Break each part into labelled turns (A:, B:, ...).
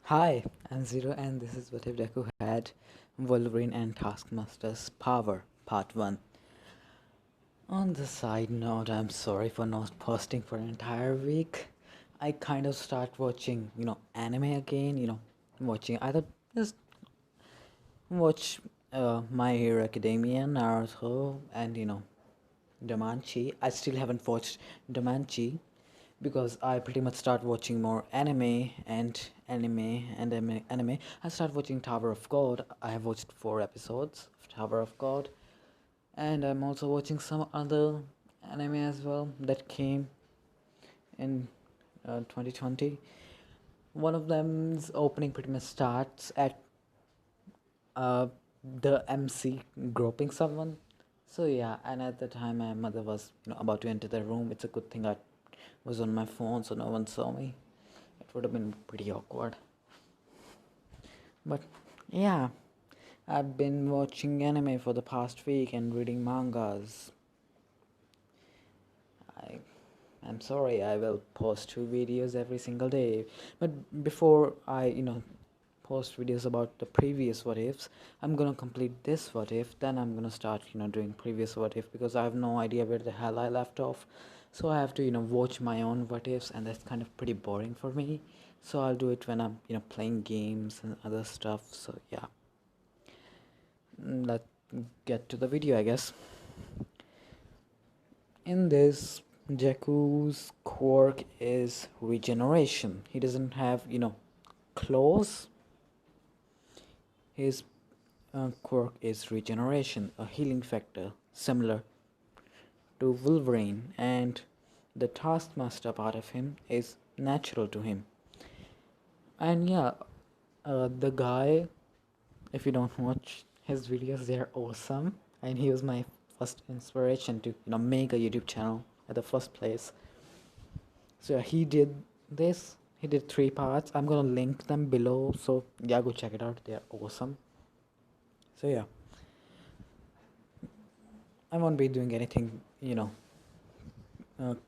A: Hi, I'm Zero, and this is what if Deku had Wolverine and Taskmaster's Power, Part 1. On the side note, I'm sorry for not posting for an entire week. I kind of start watching, anime again, watching either just watch My Hero Academia, Naruto, and, Damanchi. I still haven't watched Damanchi because I pretty much start watching more anime. I start watching Tower of God. I have watched 4 episodes of Tower of God, and I'm also watching some other anime as well that came in 2020. One of them's opening pretty much starts at uh, the MC groping someone. So yeah, and at the time my mother was about to enter the room. It's a good thing I was on my phone so no one saw me. It would have been pretty awkward. But yeah, I've been watching anime for the past week and reading mangas. I I'm sorry, I will post 2 videos every single day. But before I, post videos about the previous what ifs, I'm gonna complete this what if, then I'm gonna start, doing previous what if because I have no idea where the hell I left off. So I have to, watch my own what ifs, and that's kind of pretty boring for me. So I'll do it when I'm, playing games and other stuff. So yeah, let's get to the video, I guess. In this, Deku's quirk is regeneration. He doesn't have, claws. His quirk is regeneration, a healing factor similar to Wolverine, and the Taskmaster part of him is natural to him. And yeah, the guy, if you don't watch his videos, they're awesome. And he was my first inspiration to make a YouTube channel at the first place. So yeah, he did this. He did 3 parts. I'm gonna link them below. So yeah, go check it out. They're awesome. So yeah, I won't be doing anything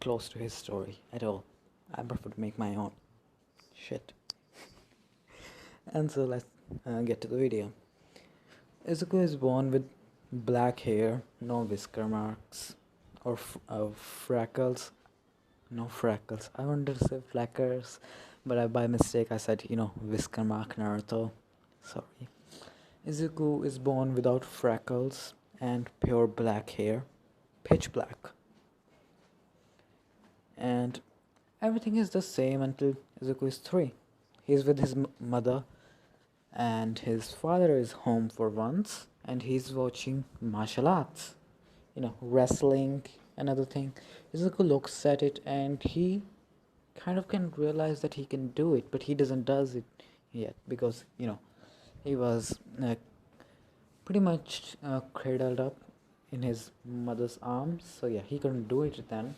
A: close to his story at all. I prefer to make my own shit. And so let's get to the video. Izuku is born with black hair, no whisker marks, or freckles. No freckles. I wanted to say flackers, but by mistake I said, whisker mark Naruto. Sorry. Izuku is born without freckles and pure black hair, pitch black. And everything is the same until Izuku is 3. He's with his mother, and his father is home for once, and he's watching martial arts, wrestling, another thing. Izuku looks at it and he kind of can realize that he can do it, but he doesn't does it yet because he was pretty much cradled up in his mother's arms. So yeah, he couldn't do it then.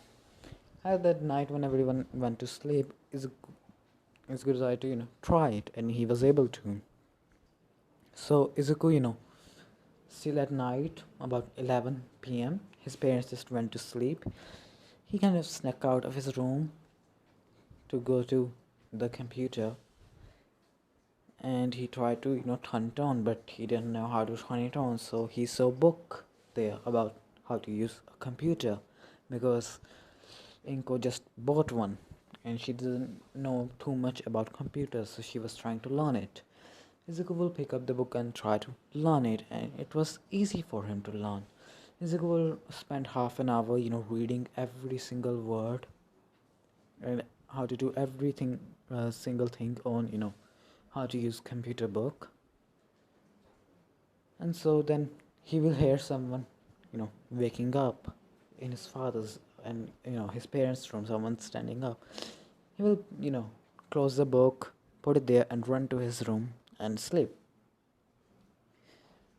A: At that night, when everyone went to sleep, Izuku decided to try it, and he was able to. So Izuku, still at night, about 11 p.m., his parents just went to sleep. He kind of snuck out of his room to go to the computer, and he tried to turn it on, but he didn't know how to turn it on. So he saw a book there about how to use a computer because Inko just bought one and she didn't know too much about computers, so she was trying to learn it. Izuku will pick up the book and try to learn it, and it was easy for him to learn. Izuku will spend half an hour, reading every single word and how to do everything, single thing on, how to use computer book. And so then he will hear someone, waking up in his father's and his parents' room, someone standing up. He will, close the book, put it there, and run to his room and sleep.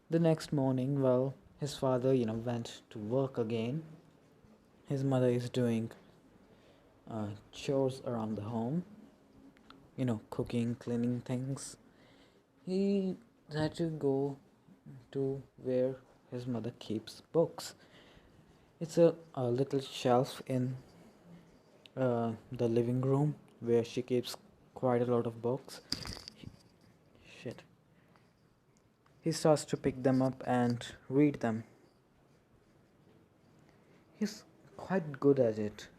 A: The next morning, well, his father, went to work again. His mother is doing chores around the home, cooking, cleaning things. He had to go to where his mother keeps books. It's a little shelf in the living room where she keeps quite a lot of books. he starts to pick them up and read them. He's quite good at it.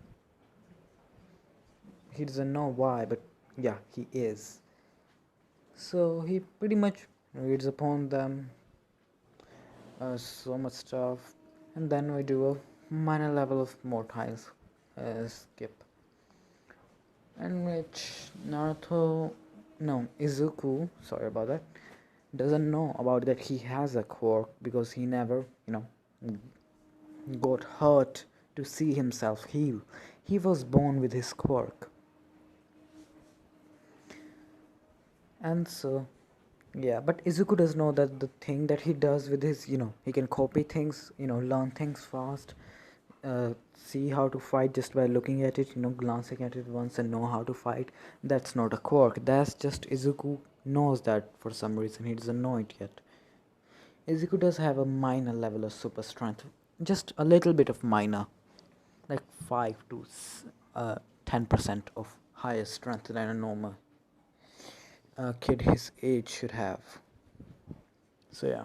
A: He doesn't know why, but yeah, he is. So he pretty much reads upon them, so much stuff, and then we do a minor level of mortals skip, in which Naruto, no, Izuku, sorry about that, doesn't know about that he has a quirk because he never, got hurt to see himself heal. He was born with his quirk. And so, yeah, but Izuku does know that the thing that he does with his, he can copy things, learn things fast, see how to fight just by looking at it, glancing at it once and know how to fight. That's not a quirk. That's just Izuku knows that for some reason. He doesn't know it yet. Izuku does have a minor level of super strength, just a little bit of minor, like 5 to 10% of higher strength than a normal kid his age should have. So yeah,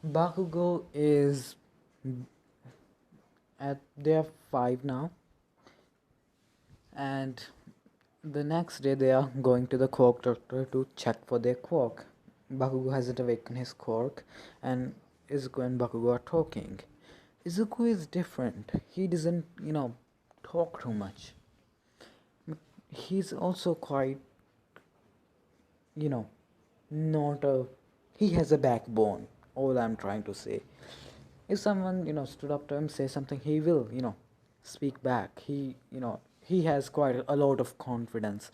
A: Bakugou is at they are 5 now, and the next day they are going to the Quirk doctor to check for their quirk. Bakugou hasn't awakened his quirk, and Izuku and Bakugou are talking. Izuku is different. He doesn't, talk too much. But he's also quite, you know, not a. He has a backbone. All I'm trying to say. If someone, stood up to him, say something, he will, speak back. He has quite a lot of confidence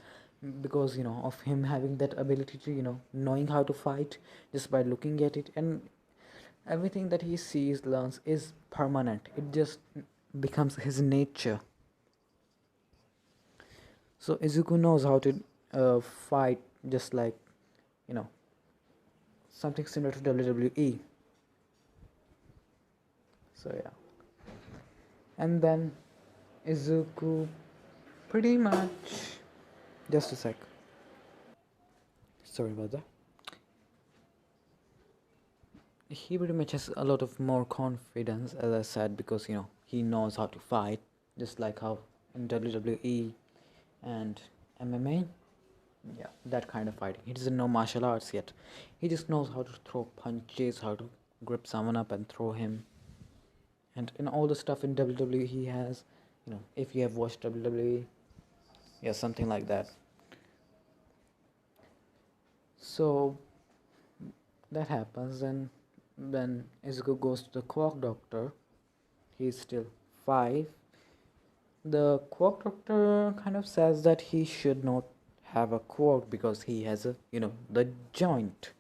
A: because, of him having that ability to, knowing how to fight just by looking at it, and everything that he sees, learns is permanent. It just becomes his nature. So Izuku knows how to fight just like, you know, something similar to WWE. So yeah. And then Izuku pretty much. Just a sec. Sorry about that. He pretty much has a lot of more confidence, as I said, because he knows how to fight, just like how in WWE and MMA. Yeah, that kind of fighting. He doesn't know martial arts yet. He just knows how to throw punches, how to grip someone up and throw him. And in all the stuff in WWE he has, if you have watched WWE, yeah, something like that. So that happens, and when Izuku goes to the Quirk doctor, he's still 5. The Quirk doctor kind of says that he should not have a quirk because he has a, the joint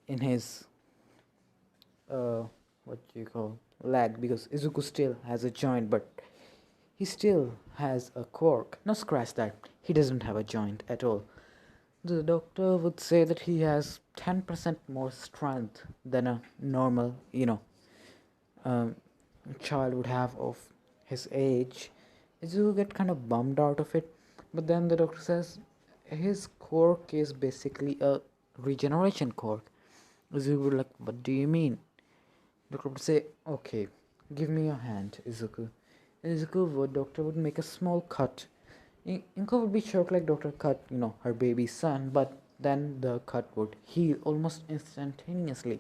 A: in his, what you call, leg, because Izuku still has a joint, but he still has a quirk. No, scratch that. He doesn't have a joint at all. The doctor would say that he has 10% more strength than a normal, um, child would have of his age. Izuku get kind of bummed out of it, but then the doctor says his quirk is basically a regeneration quirk. Izuku would like, what do you mean? The doctor would say, okay, give me your hand, Izuku. And Izuku would, doctor would make a small cut. Inko would be shocked like doctor cut, her baby's son, but then the cut would heal almost instantaneously.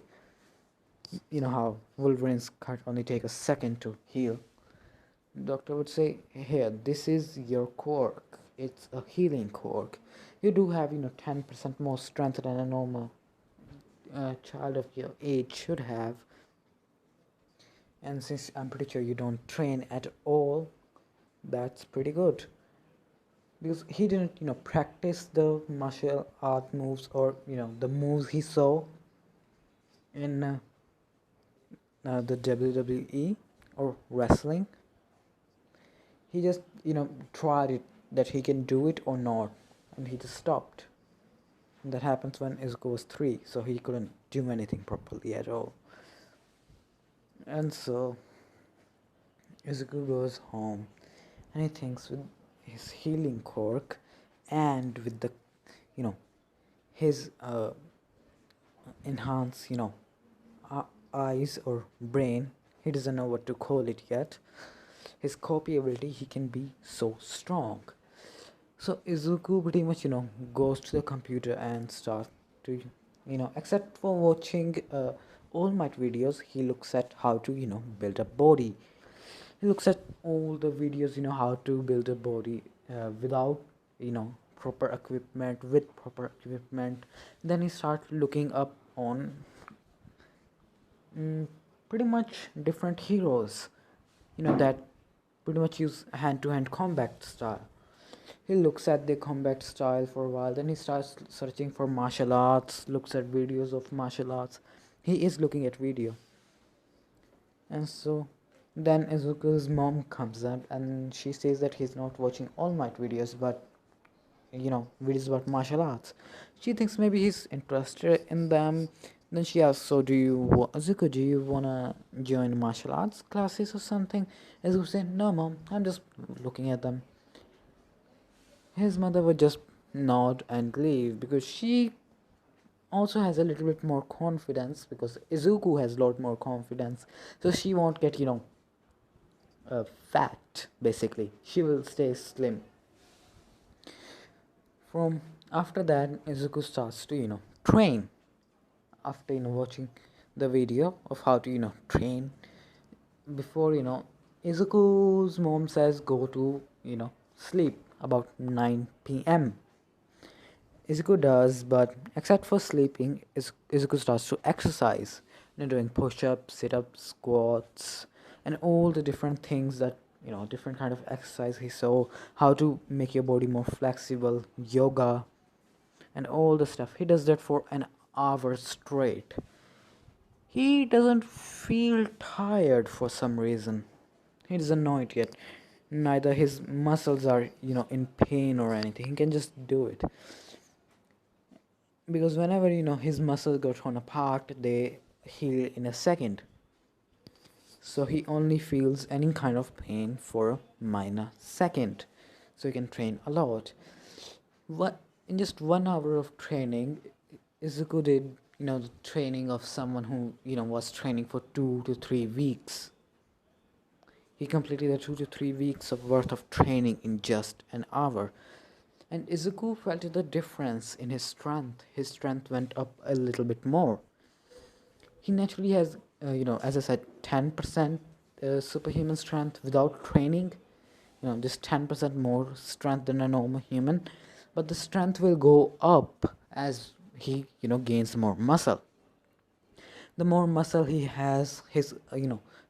A: You know how Wolverine's cut only take a second to heal. Doctor would say, here, this is your quirk. It's a healing quirk. You do have, 10% more strength than a normal child of your age should have. And since I'm pretty sure you don't train at all, that's pretty good. Because he didn't, practice the martial art moves or, the moves he saw in the WWE or wrestling. He just, tried it that he can do it or not, and he just stopped. And that happens when Izuku was 3, so he couldn't do anything properly at all. And so Izuku goes home, and he thinks with his healing quirk and with the, his enhance, uh, eyes or brain. He doesn't know what to call it yet. His copy ability, he can be so strong. So Izuku pretty much, goes to the computer and starts to, except for watching All Might videos, he looks at how to, build a body. He looks at all the videos, how to build a body without, proper equipment, with proper equipment. Then he starts looking up on mm, pretty much different heroes, that pretty much use hand-to-hand combat style. He looks at the combat style for a while, then he starts searching for martial arts, looks at videos of martial arts. He is looking at video. And so then Izuku's mom comes up and she says that he's not watching All Might videos, but videos about martial arts. She thinks maybe he's interested in them. Then she asks, "So Izuku, do you wanna join martial arts classes or something?" Izuku said, "No, mom, I'm just looking at them." His mother would just nod and leave because she also has a little bit more confidence, because Izuku has a lot more confidence. So she won't get, fat, basically. She will stay slim. From after that, Izuku starts to, train. After, watching the video of how to, train. Before, Izuku's mom says go to, sleep about 9 p.m. Izuku does, but except for sleeping, Izuku starts to exercise, doing push-ups, sit-ups, squats, and all the different things that, different kind of exercise he saw, how to make your body more flexible, yoga, and all the stuff. He does that for an hour straight. He doesn't feel tired for some reason. He doesn't know it yet. Neither his muscles are, in pain or anything. He can just do it, because whenever his muscles got torn apart, they heal in a second. So he only feels any kind of pain for a minor second, so he can train a lot. What In just 1 hour of training, Izuku did the training of someone who was training for 2 to 3 weeks. He completed the 2 to 3 weeks of worth of training in just an hour. And Izuku felt the difference in his strength. His strength went up a little bit more. He naturally has, as I said, 10% superhuman strength without training. Just 10% more strength than a normal human. But the strength will go up as he, gains more muscle. The more muscle he has, his,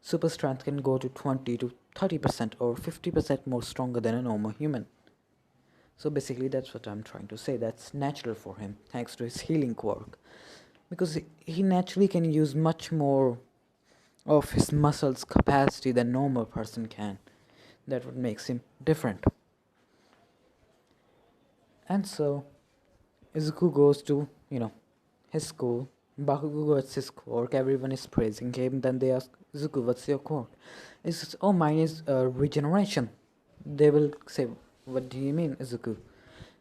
A: super strength can go to 20 to 30% or 50% more stronger than a normal human. So basically, that's what I'm trying to say. That's natural for him, thanks to his healing quirk. Because he naturally can use much more of his muscles capacity than normal person can. That what makes him different. And so, Izuku goes to, his school. Bakugou gets his quirk. Everyone is praising him. Then they ask, "Izuku, what's your quirk?" He says, "Oh, mine is regeneration." They will say, "What do you mean, Izuku?"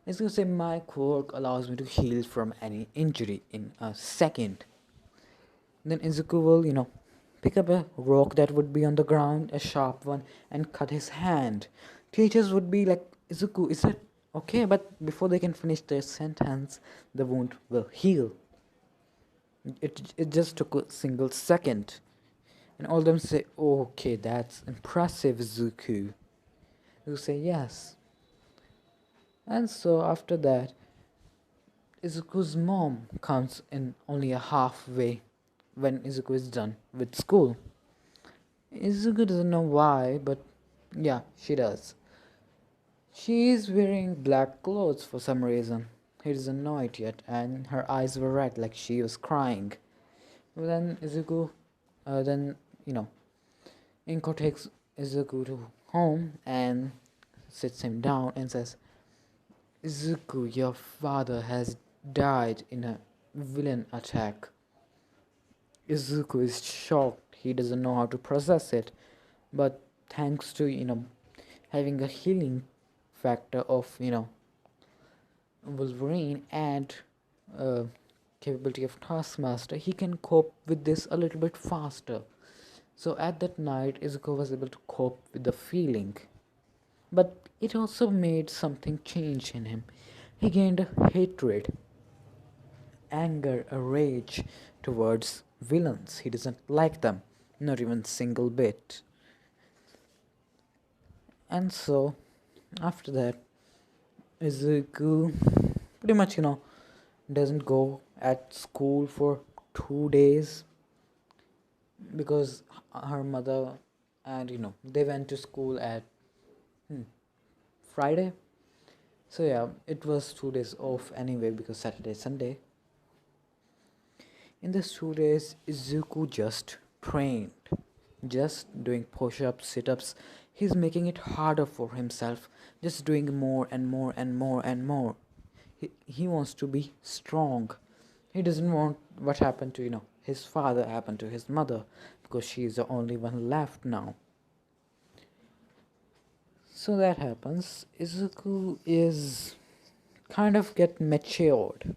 A: Izuku say, "My quirk allows me to heal from any injury in a second." Then Izuku will, pick up a rock that would be on the ground, a sharp one, and cut his hand. Teachers would be like, "Izuku, is it okay?" But before they can finish their sentence, the wound will heal. It just took a single second. And all of them say, "Okay, that's impressive, Izuku." You say yes. And so after that, Izuku's mom comes in only a halfway when Izuku is done with school. Izuku doesn't know why, but yeah, she does. She is wearing black clothes for some reason. He doesn't know it yet, and her eyes were red like she was crying. But then Izuku, then, Inko takes Izuku to home and sits him down and says, "Izuku, your father has died in a villain attack." Izuku is shocked. He doesn't know how to process it. But thanks to, having a healing factor of, Wolverine and uh, capability of Taskmaster, he can cope with this a little bit faster. So at that night, Izuku was able to cope with the feeling. But it also made something change in him. He gained a hatred, anger, a rage towards villains. He doesn't like them, not even single bit. And so, after that, Izuku pretty much, doesn't go at school for 2 days because her mother and they went to school at Friday. So yeah, it was 2 days off anyway because Saturday, Sunday. In these 2 days, Izuku just trained, just doing push ups, sit ups. He's making it harder for himself, just doing more and more and more and more. He wants to be strong. He doesn't want what happened to, his father happened to his mother because she is the only one left now. So that happens. Izuku is kind of get matured,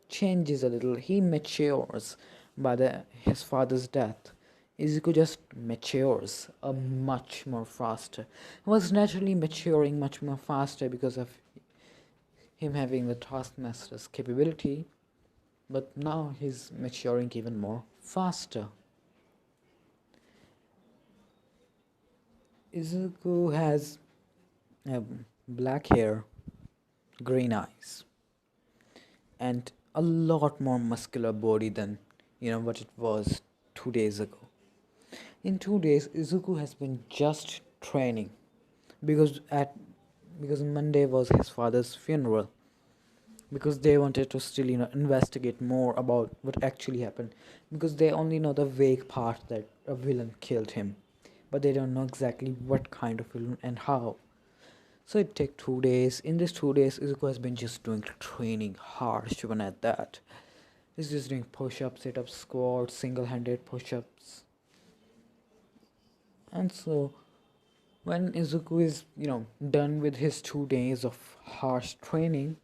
A: changes a little. He matures by his father's death. Izuku just matures a much more faster. He was naturally maturing much more faster because of him having the Taskmaster's capability, but now he's maturing even more faster. Izuku has black hair, green eyes, and a lot more muscular body than what it was 2 days ago. In 2 days, Izuku has been just training because Monday was his father's funeral. Because they wanted to still investigate more about what actually happened, because they only know the vague part that a villain killed him, but they don't know exactly what kind of villain and how. So it took 2 days. In these 2 days, Izuku has been just doing training harsh even at that. He's just doing push-ups, sit-ups, squats, single-handed push-ups. And so when Izuku is done with his 2 days of harsh training,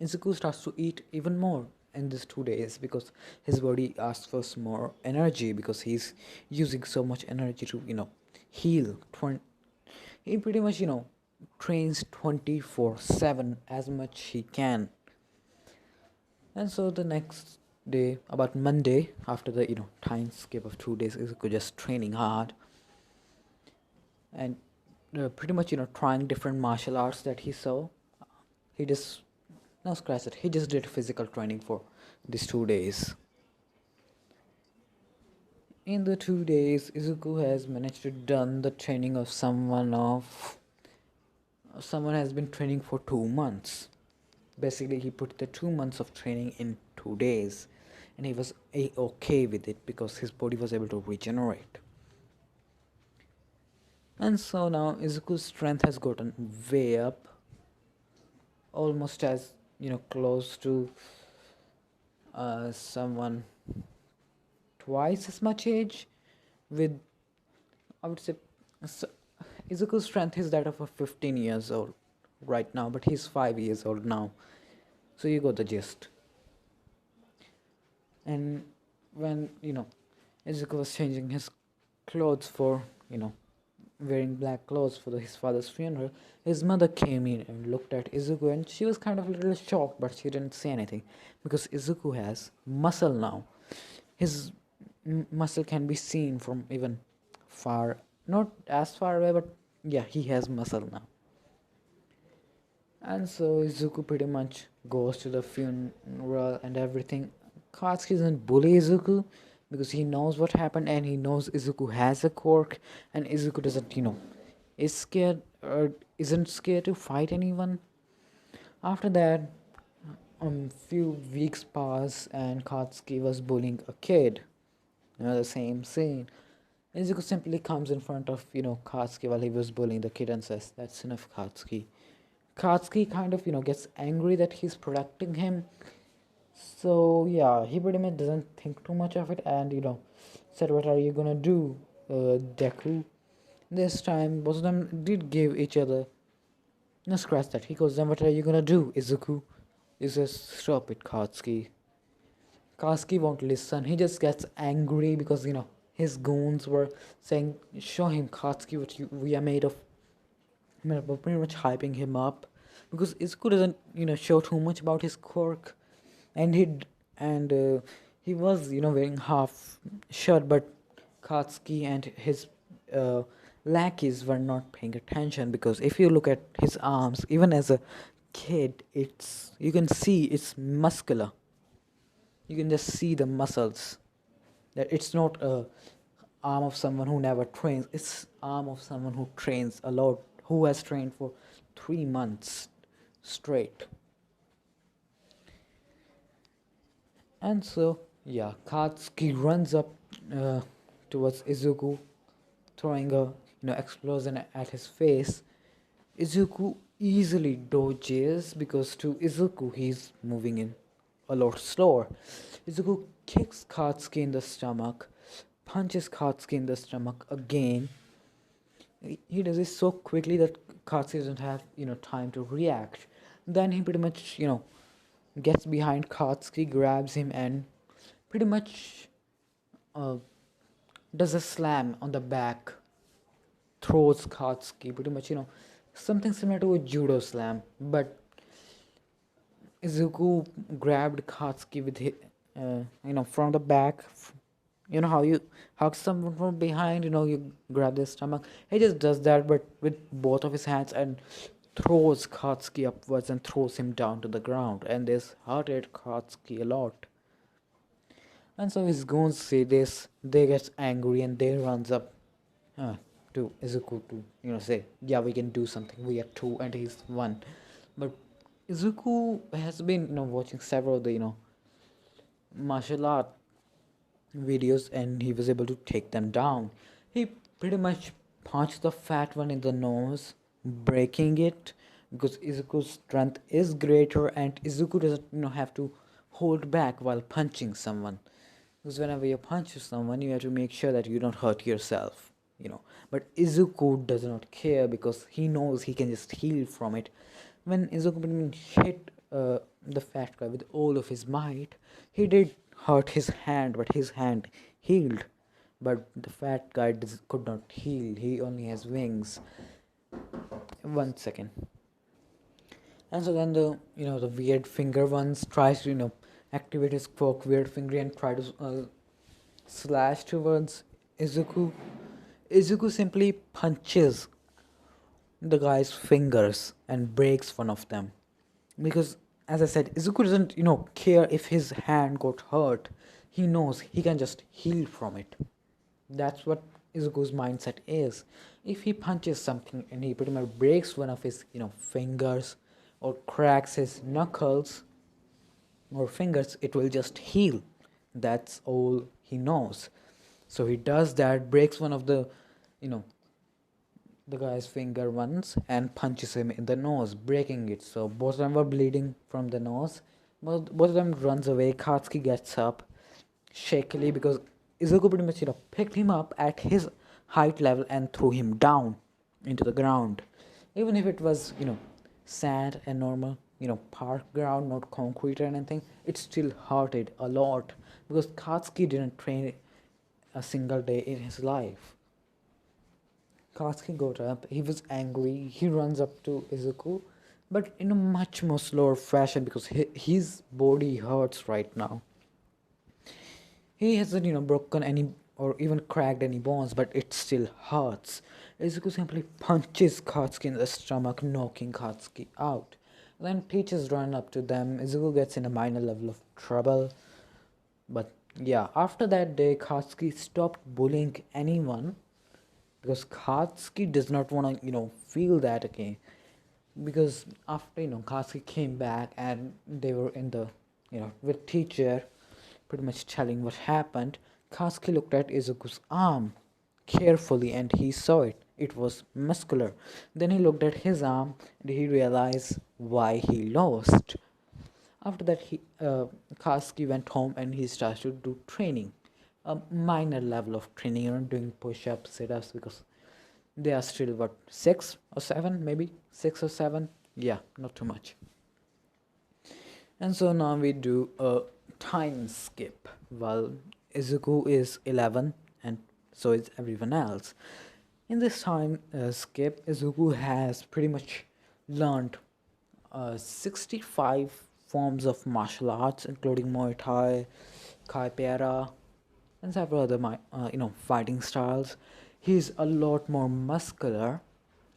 A: Izuku starts to eat even more in these 2 days because his body asks for some more energy because he's using so much energy to heal. He pretty much trains 24/7 as much he can. And so the next day, about Monday, after the time skip of 2 days, Izuku just training hard and pretty much trying different martial arts that he saw. He just no scratch it. He just did physical training for these 2 days. In the 2 days, Izuku has managed to done the training of someone has been training for 2 months. Basically, he put the 2 months of training in 2 days, and he was okay with it because his body was able to regenerate. And so now Izuku's strength has gotten way up, almost as close to someone twice as much age. With I would say Izuku's strength is that of a 15 years old right now, but he's 5 years old now. So you got the gist. And when Izuku was changing his clothes for wearing black clothes for his father's funeral, his mother came in and looked at Izuku, and she was kind of a little shocked, but she didn't say anything because Izuku has muscle now. His muscle can be seen from even far, not as far away, but yeah, he has muscle now. And so Izuku pretty much goes to the funeral and everything. Katsuki doesn't bully Izuku because he knows what happened and he knows Izuku has a quirk, and Izuku doesn't, is scared or isn't scared to fight anyone. After that, few weeks pass and Katsuki was bullying a kid. The same scene. Izuku simply comes in front of, Katsuki while he was bullying the kid and says, "That's enough, Katsuki." Katsuki kind of, gets angry that he's protecting him. So, yeah, he pretty much doesn't think too much of it and, said, "What are you gonna do, Deku?" This time, both of them did give each other, no, scratch that. He goes, "Then what are you gonna do, Izuku?" He says, "Stop it, Katsuki." Katsuki won't listen. He just gets angry because his goons were saying, "Show him, Katsuki, what we are made of." Pretty much hyping him up because Izuku doesn't show too much about his quirk, and he was wearing half shirt, but Katsuki and his uh, lackeys were not paying attention because if you look at his arms, even as a kid, you can see it's muscular. You can just see the muscles. That it's not a arm of someone who never trains. It's arm of someone who trains a lot, who has trained for 3 months straight. And so, yeah, Katsuki runs up uh, towards Izuku, throwing a explosion at his face. Izuku easily dodges because to Izuku he's moving in a lot slower. Izuku kicks Katsuki in the stomach, punches Katsuki in the stomach again. He does it so quickly that Katsuki doesn't have time to react. Then he pretty much gets behind Katsuki, grabs him, and pretty much uh, does a slam on the back, throws Katsuki, pretty much something similar to a judo slam, but Izuku grabbed Katsuki with his, from the back. You know how you hug someone from behind, you grab their stomach. He just does that, but with both of his hands, and throws Katsuki upwards and throws him down to the ground. And this hurted Katsuki a lot. And so his goons see this, they get angry and they runs up uh, to Izuku to say, yeah, we can do something. We are two and he's one. But Izuku has been watching several of the martial art videos and he was able to take them down. He pretty much punched the fat one in the nose, breaking it because Izuku's strength is greater and Izuku doesn't have to hold back while punching someone. Because whenever you punch someone, you have to make sure that you don't hurt yourself. But Izuku does not care because he knows he can just heal from it. When Izuku hit the fat guy with all of his might, he did hurt his hand, but his hand healed. But the fat guy could not heal. He only has wings. 1 second. And so then the weird finger ones tries to activate his quirk weird finger and try to slash towards Izuku. Izuku simply punches the guy's fingers and breaks one of them. Because, as I said, Izuku doesn't, care if his hand got hurt. He knows he can just heal from it. That's what Izuku's mindset is. If he punches something and he pretty much breaks one of his, fingers or cracks his knuckles or fingers, it will just heal. That's all he knows. So he does that, breaks one of you know, the guy's finger once and punches him in the nose, breaking it. So both of them were bleeding from the nose. Both of them runs away. Katsuki gets up shakily because Izuku pretty much picked him up at his height level and threw him down into the ground. Even if it was sand and normal park ground, not concrete or anything, it still hurted a lot because Katsuki didn't train a single day in his life. Katsuki got up, he was angry, he runs up to Izuku, but in a much more slower fashion because his body hurts right now. He hasn't, broken any or even cracked any bones, but it still hurts. Izuku simply punches Katsuki in the stomach, knocking Katsuki out. Then teachers run up to them. Izuku gets in a minor level of trouble. But yeah, after that day, Katsuki stopped bullying anyone because Katsuki does not want to, feel that again. Because after, Katsuki came back and they were in the, with teacher, pretty much telling what happened, Katsuki looked at Izuku's arm carefully and he saw it. It was muscular. Then he looked at his arm and he realized why he lost. After that, Katsuki went home and he started to do training, a minor level of training, doing push-ups, sit-ups, because they are still 6 or 7, maybe 6 or 7. Yeah, not too much. And so now we do a time skip. Well, Izuku is 11 and so is everyone else. In this time skip, Izuku has pretty much learned 65 forms of martial arts, including Muay Thai, Kaipera, and several other fighting styles. He's a lot more muscular.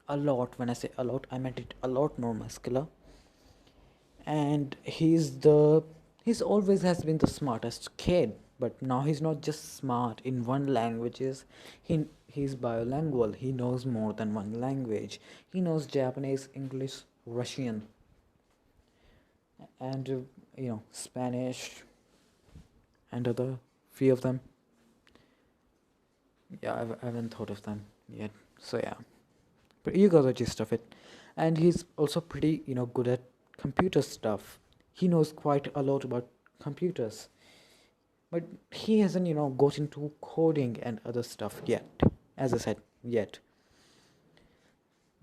A: A lot. When I say a lot, I meant it a lot more muscular. And he's always has been the smartest kid, but now he's not just smart in one languages. He's bilingual. He knows more than one language. He knows Japanese, English, Russian, and Spanish, and other few of them. Yeah, I haven't thought of them yet. So yeah, but you got the gist of it. And he's also pretty good at computer stuff. He knows quite a lot about computers, but he hasn't got into coding and other stuff yet. As I said, yet,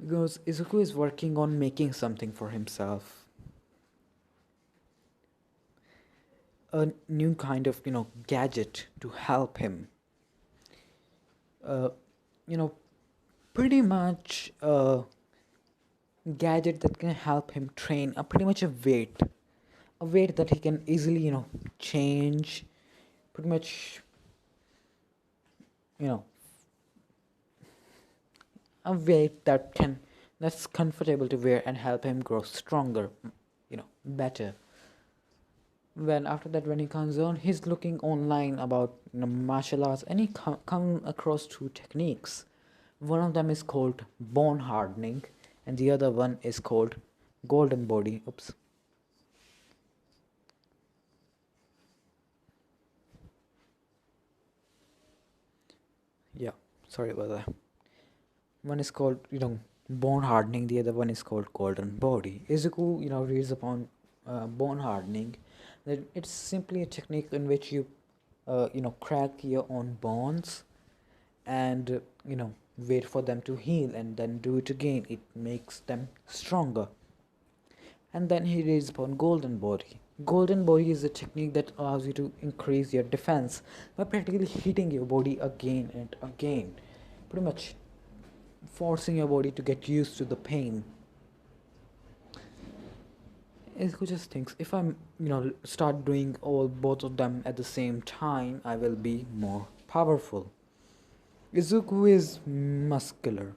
A: because Izuku is working on making something for himself, a new kind of gadget to help him. Uh, you know, pretty much gadget that can help him train a pretty much a weight that he can easily change, pretty much you know a weight that's comfortable to wear and help him grow stronger, better. When after that, when he comes on, he's looking online about martial arts, and he come across two techniques. One of them is called bone hardening, and the other one is called golden body. Oops. Yeah, sorry about that. One is called bone hardening. The other one is called golden body. Izuku reads upon bone hardening, that it's simply a technique in which you crack your own bones and wait for them to heal and then do it again. It makes them stronger. And then he reads upon golden body. Golden body is a technique that allows you to increase your defense by practically hitting your body again and again, pretty much forcing your body to get used to the pain. Izuku just thinks, if I'm start doing all both of them at the same time, I will be more powerful. Izuku is muscular.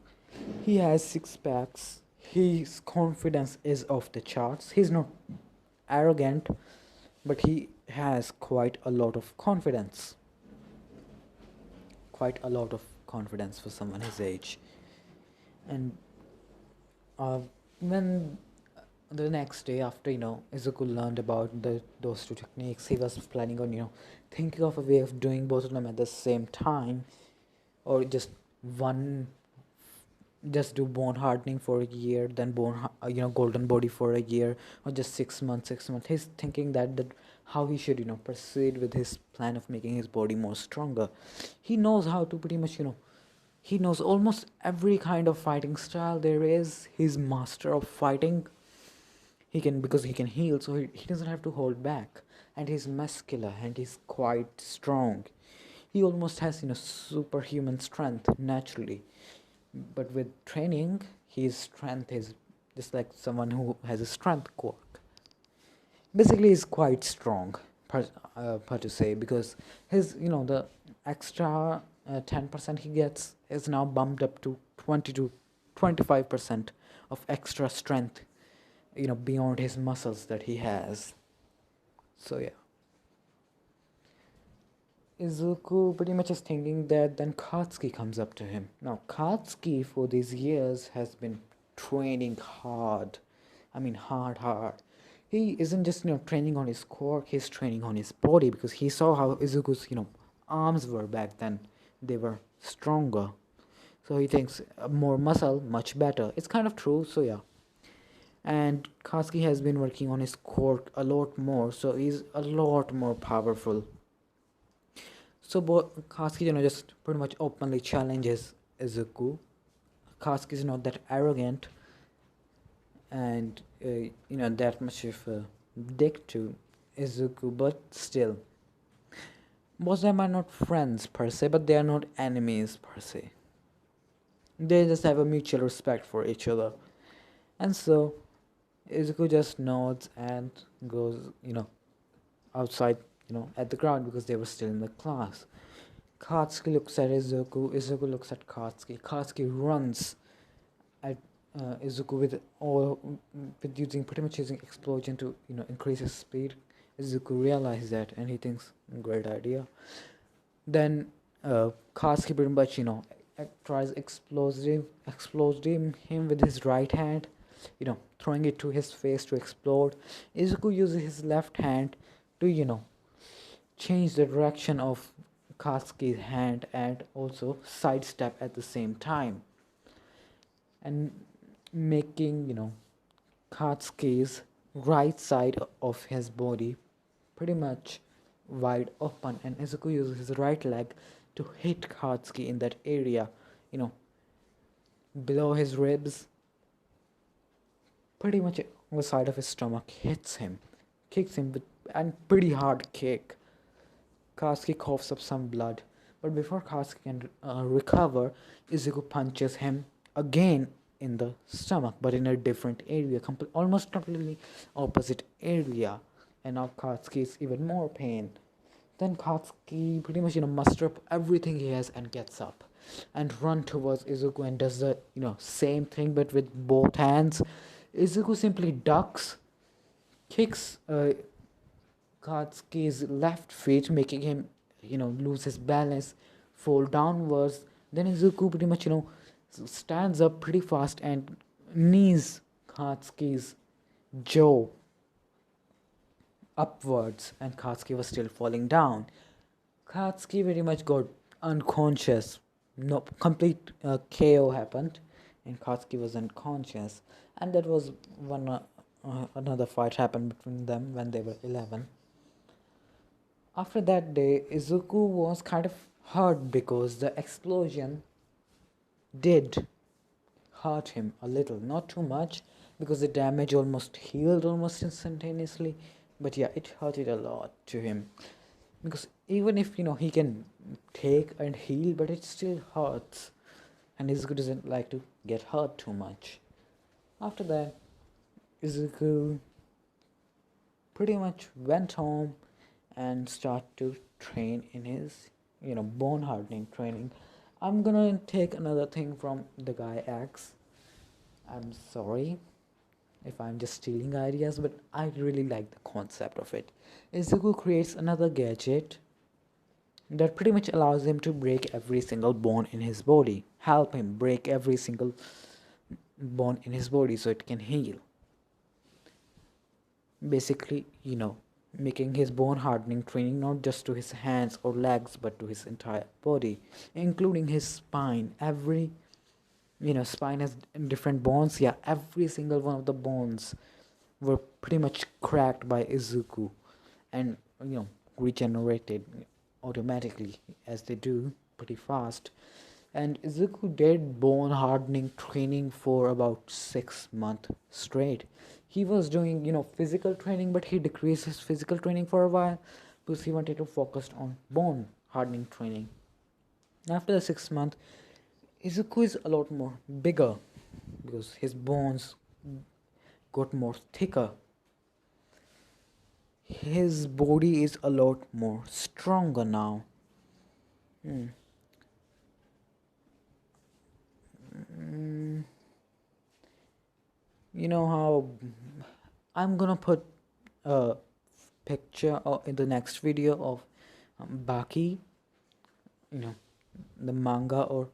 A: He has six packs. His confidence is off the charts. He's not arrogant, but he has quite a lot of confidence. Quite a lot of confidence for someone his age. And when the next day after Izuku learned about those two techniques, he was planning on thinking of a way of doing both of them at the same time, or one just do bone hardening for a year, then golden body for a year, or just 6 months. He's thinking that how he should proceed with his plan of making his body more stronger. He knows how to pretty much he knows almost every kind of fighting style there is. He's master of fighting. He can, because he can heal, so he doesn't have to hold back. And he's muscular and he's quite strong. He almost has superhuman strength naturally, but with training, his strength is just like someone who has a strength quirk. Basically, he's quite strong, per to say, because his the extra 10% he gets is now bumped up to 20 to 25% of extra strength, beyond his muscles that he has. So yeah, Izuku pretty much is thinking that then Katsuki comes up to him. Now Katsuki for these years has been training hard. I mean hard. He isn't just training on his core, he's training on his body, because he saw how Izuku's arms were back then. They were stronger. So he thinks more muscle, much better. It's kind of true, so yeah. And Katsuki has been working on his core a lot more, so he's a lot more powerful. So Katsuki, just pretty much openly challenges Izuku. Katsuki is not that arrogant and that much of dick to Izuku, but still, both of them are not friends per se, but they are not enemies per se. They just have a mutual respect for each other. And so Izuku just nods and goes, outside, at the ground because they were still in the class. Katsuki looks at Izuku, Izuku looks at Katsuki. Katsuki runs at Izuku with using pretty much using explosion to increase his speed. Izuku realizes that and he thinks great idea. Then Katsuki pretty much tries exploding him with his right hand, throwing it to his face to explode. Izuku uses his left hand to change the direction of Katsuki's hand and also sidestep at the same time, and making Katsuki's right side of his body pretty much wide open, and Izuku uses his right leg to hit Katsuki in that area, you know, below his ribs, pretty much on the side of his stomach, hits him, kicks him with a pretty hard kick. Katsuki coughs up some blood, but before Katsuki can recover, Izuku punches him again in the stomach, but in a different area, almost completely opposite area, and now Katsuki is even more pain. Then Katsuki pretty much muster up everything he has and gets up and run towards Izuku and does the same thing but with both hands. Izuku simply ducks, kicks Katsuki's left feet, making him lose his balance, fall downwards. Then Izuku pretty much stands up pretty fast and knees Katsuki's jaw upwards, and Katsuki was still falling down. Katsuki very much got unconscious. No, complete KO happened, and Katsuki was unconscious. And that was another fight happened between them when they were 11. After that day, Izuku was kind of hurt because the explosion did hurt him a little, not too much, because the damage almost healed almost instantaneously, but yeah, it hurted a lot to him, because even if he can take and heal, but it still hurts, and Izuku doesn't like to get hurt too much. After that, Izuku pretty much went home and started to train in his bone hardening training. I'm gonna take another thing from the guy X. I'm sorry if I'm just stealing ideas, but I really like the concept of it. Izuku creates another gadget that pretty much allows him to break every single bone in his body, help him break every single bone in his body so it can heal. Basically, making his bone hardening training not just to his hands or legs but to his entire body, including his spine. Every spine has different bones. Yeah, every single one of the bones were pretty much cracked by Izuku and regenerated automatically, as they do pretty fast. And Izuku did bone hardening training for about 6 months straight. He was doing physical training, but he decreased his physical training for a while because he wanted to focus on bone hardening training. After the 6 month, Izuku is a lot more bigger because his bones got more thicker. His body is a lot more stronger now. You know how I'm gonna put a picture in the next video of Baki, the manga or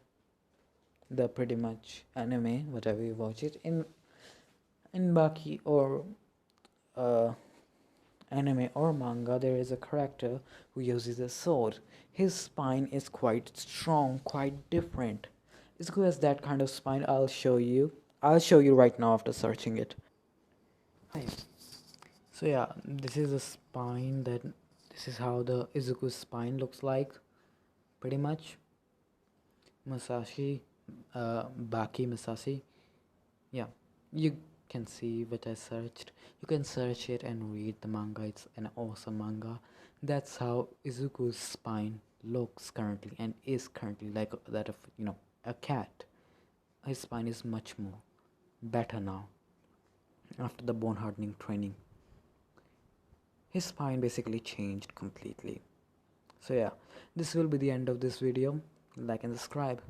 A: the pretty much anime, whatever you watch it in Baki or anime or manga, there is a character who uses a sword. His spine is quite strong, quite different. Izuku has that kind of spine. I'll show you right now after searching it. Hi. So yeah, this is the spine this is how the Izuku's spine looks like, pretty much. Baki Masashi. Yeah, you can see what I searched. You can search it and read the manga. It's an awesome manga. That's how Izuku's spine looks currently and is currently like that of a cat. His spine is much more better now after the bone hardening training. His spine basically changed completely. So yeah, this will be the end of this video. Like and subscribe.